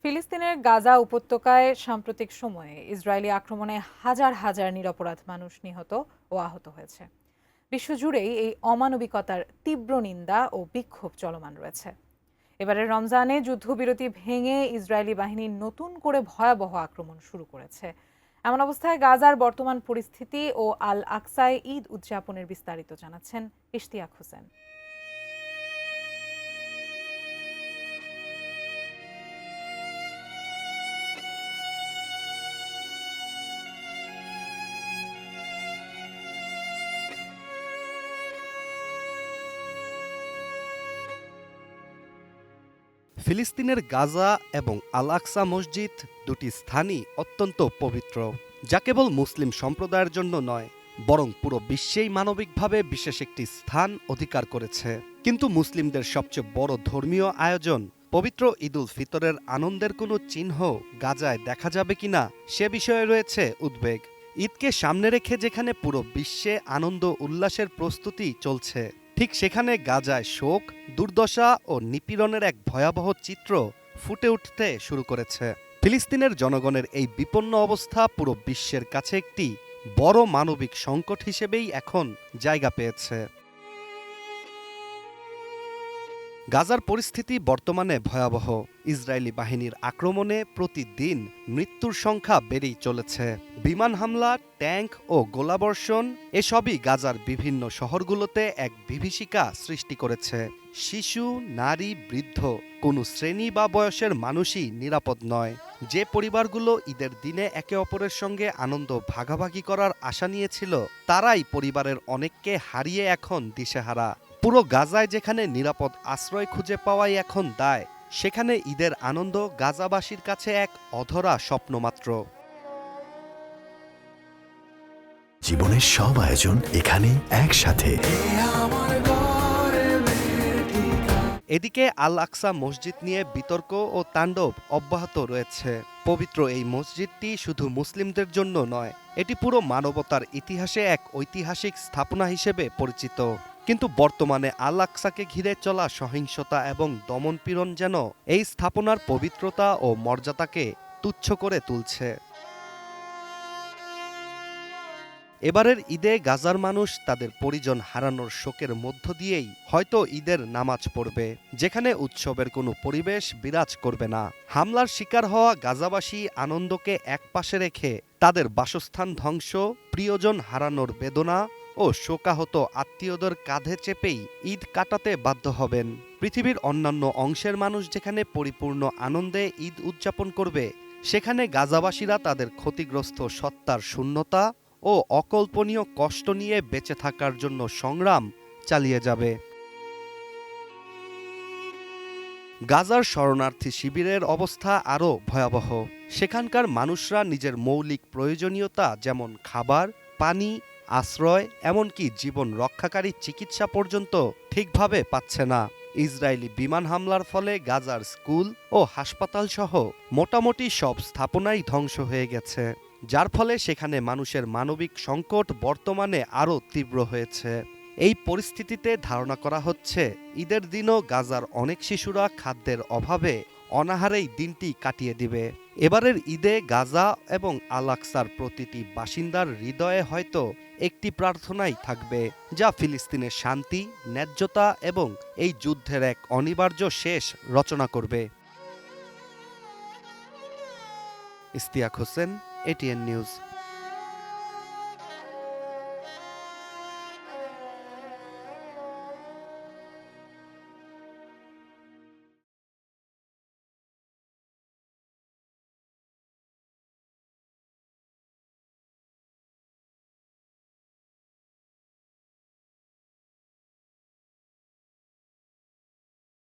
ফিলিস্তিনের গাজা উপত্যকায় সাম্প্রতিক সময়ে ইসরায়েলি আক্রমণে হাজার হাজার নিরপরাধ মানুষ নিহত ও আহত হয়েছে। বিশ্বজুড়েই এই অমানবিকতার তীব্র নিন্দা ও বিক্ষোভ চলমান রয়েছে। এবারের রমজানে যুদ্ধবিরতি ভেঙে ইসরায়েলি বাহিনী নতুন করে ভয়াবহ আক্রমণ শুরু করেছে। এমন অবস্থায় গাজার বর্তমান পরিস্থিতি ও আল আকসায় ঈদ উদযাপনের বিস্তারিত জানাচ্ছেন ইশতিয়াক হোসেন। ফিলিস্তিনের গাজা এবং আল আকসা মসজিদ দুটি স্থানই অত্যন্ত পবিত্র, যা কেবল মুসলিম সম্প্রদায়ের জন্য নয়, বরং পুরো বিশ্বেই মানবিকভাবে বিশেষ একটি স্থান অধিকার করেছে। কিন্তু মুসলিমদের সবচেয়ে বড় ধর্মীয় আয়োজন পবিত্র ঈদ উল ফিতরের আনন্দের কোনো চিহ্ন গাজায় দেখা যাবে কিনা সে বিষয়ে রয়েছে উদ্বেগ। ঈদকে সামনে রেখে যেখানে পুরো বিশ্বে আনন্দ উল্লাসের প্রস্তুতি চলছে, ঠিক সেখানে গাজায় শোক, দুর্দশা ও নিপীড়নের এক ভয়াবহ চিত্র ফুটে উঠতে শুরু করেছে। ফিলিস্তিনের জনগণের এই বিপন্ন অবস্থা পুরো বিশ্বের কাছে একটি বড় মানবিক সংকট হিসেবেই এখন জায়গা পেয়েছে। গাজার পরিস্থিতি বর্তমানে ভয়াবহ। ইসরায়েলি বাহিনীর আক্রমণে প্রতিদিন মৃত্যুর সংখ্যা বেড়েই চলেছে। বিমান হামলা, ট্যাঙ্ক ও গোলাবর্ষণ এসবই গাজার বিভিন্ন শহরগুলোতে এক বিভীষিকা সৃষ্টি করেছে। শিশু, নারী, বৃদ্ধ কোনো শ্রেণী বা বয়সের মানুষই নিরাপদ নয়। যে পরিবারগুলো ঈদের দিনে একে অপরের সঙ্গে আনন্দ ভাগাভাগি করার আশা নিয়েছিল, তারাই পরিবারের অনেককে হারিয়ে এখন দিশেহারা। পুরো গাজায় যেখানে নিরাপদ আশ্রয় খুঁজে পাওয়াই এখন দায়, সেখানে ঈদের আনন্দ গাজাবাসীর কাছে এক অধরা স্বপ্ন মাত্র। জীবনের সব আয়োজন এখানে একসাথে। এদিকে আল আকসা মসজিদ নিয়ে বিতর্ক ও তাণ্ডব অব্যাহত রয়েছে। পবিত্র এই মসজিদটি শুধু মুসলিমদের জন্য নয়, এটি পুরো মানবতার ইতিহাসে এক ঐতিহাসিক স্থাপনা হিসেবে পরিচিত। কিন্তু বর্তমানে আল আকসাকে ঘিরে চলা সহিংসতা এবং দমনপীড়ন যেন এই স্থাপনার পবিত্রতা ও মর্যাদাকে তুচ্ছ করে তুলছে। এবারের ঈদে গাজার মানুষ তাদের পরিজন হারানোর শোকের মধ্য দিয়েই হয়তো ঈদের নামাজ পড়বে, যেখানে উৎসবের কোনো পরিবেশ বিরাজ করবে না। হামলার শিকার হওয়া গাজাবাসী আনন্দকে একপাশে রেখে তাদের বাসস্থান ধ্বংস, প্রিয়জন হারানোর বেদনা ও শোকাহত আত্মীয়দের কাঁধে চেপেই ঈদ কাটাতে বাধ্য হবেন। পৃথিবীর অন্যান্য অংশের মানুষ যেখানে পরিপূর্ণ আনন্দে ঈদ উদযাপন করবে, সেখানে গাজাবাসীরা তাদের ক্ষতিগ্রস্ত সত্তার শূন্যতা ও অকল্পনীয় কষ্ট নিয়ে বেঁচে থাকার জন্য সংগ্রাম চালিয়ে যাবে। গাজার শরণার্থী শিবিরের অবস্থা আরও ভয়াবহ। সেখানকার মানুষরা নিজের মৌলিক প্রয়োজনীয়তা যেমন খাবার, পানি, আশ্রয়, এমনকি জীবন রক্ষাকারী চিকিৎসা পর্যন্ত ঠিকভাবে পাচ্ছে না। ইসরায়েলি বিমান হামলার ফলে গাজার স্কুল ও হাসপাতাল সহ মোটামুটি সব স্থাপনাই ধ্বংস হয়ে গেছে, যার ফলে সেখানে মানুষের মানবিক সংকট বর্তমানে আরও তীব্র হয়েছে। এই পরিস্থিতিতে ধারণা করা হচ্ছে ঈদের দিনও গাজার অনেক শিশুরা খাদ্যের অভাবে অনাহারেই দিনটি কাটিয়ে দিবে। এবারের ঈদে গাজা এবং আল আকসার প্রতিটি বাসিন্দার হৃদয়ে হয়তো একটি প্রার্থনাই থাকবে, যা ফিলিস্তিনের শান্তি, ন্যায্যতা এবং এই যুদ্ধের এক অনিবার্য শেষ রচনা করবে। Ishtiaq Hossain, ATN news.